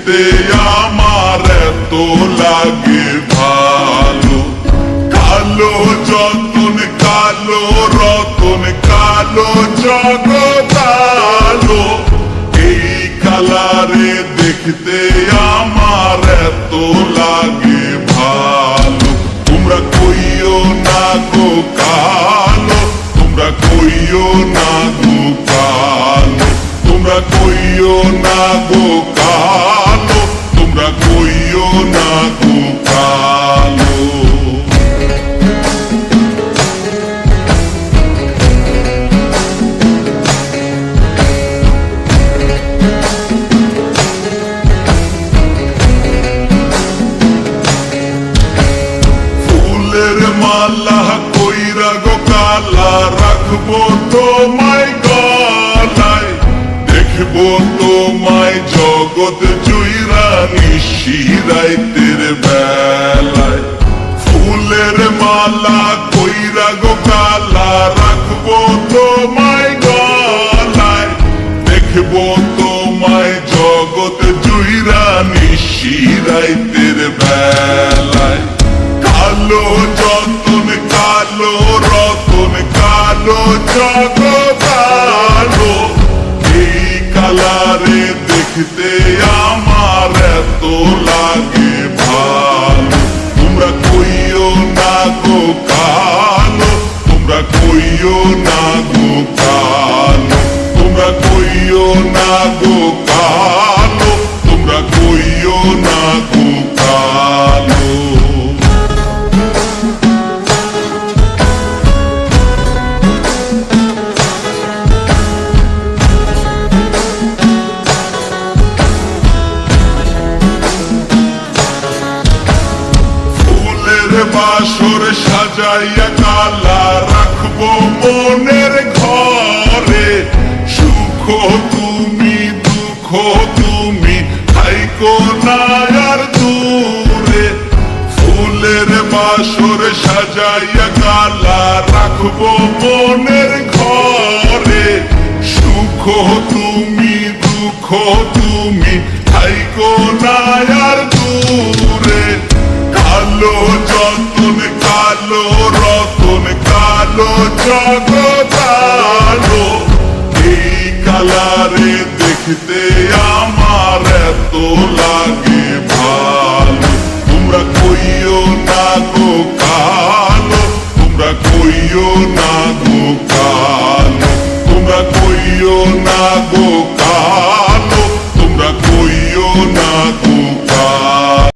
দেখতে আমার এত লাগে ভালো। কালো যতন কালো রতন কালো জগৎ আলো, এই কালারে দেখতে আমার এত লাগে ভালো। তোমরা কইও না গো কালো, তোমরা কইও না গো কালো, তোমরা কইও না গো কালো, তোমরা কইও না গো কালো। ফুলের মালা কইরা গো কালা রাখবো তোমায় গলায়, দেখবো তোমায় জগৎ জুইরা নিশি রাইতের বেলায়। ফুলের মালা কইরা গো কালা রাখবো তোমায় গলায়, দেখবো তোমায় জগৎ জুইরা নিশি রাইতের বেলায়। কালো যতন কালো রতন কালো জগৎ আলো, এই কালারে দেখতে আমার এত লাগে ভালো। তোমরা কইও না গো কালো, তোমরা কইও না গো কালো, তোমরা কইও না গো কালো, তোমরা কইও না গো কালো। বাসর সাজাইয়া কালা রাখবো মনের ঘরে, সুখ তুমি দুঃখ তুমি থাইকো না আর দূরে। ফুলের বাসর সাজাইয়া কালা রাখবো মনের ঘরে, সুখ তুমি দুঃখ তুমি থাইকো না আর দূরে। কালো যতন কালো রতন কালো জগৎ আলো, এই কালারে দেখতে আমার এত লাগে ভালো। তোমরা কইও না গো কালো, তোমরা কইও না গো কালো, তোমরা কইও না গো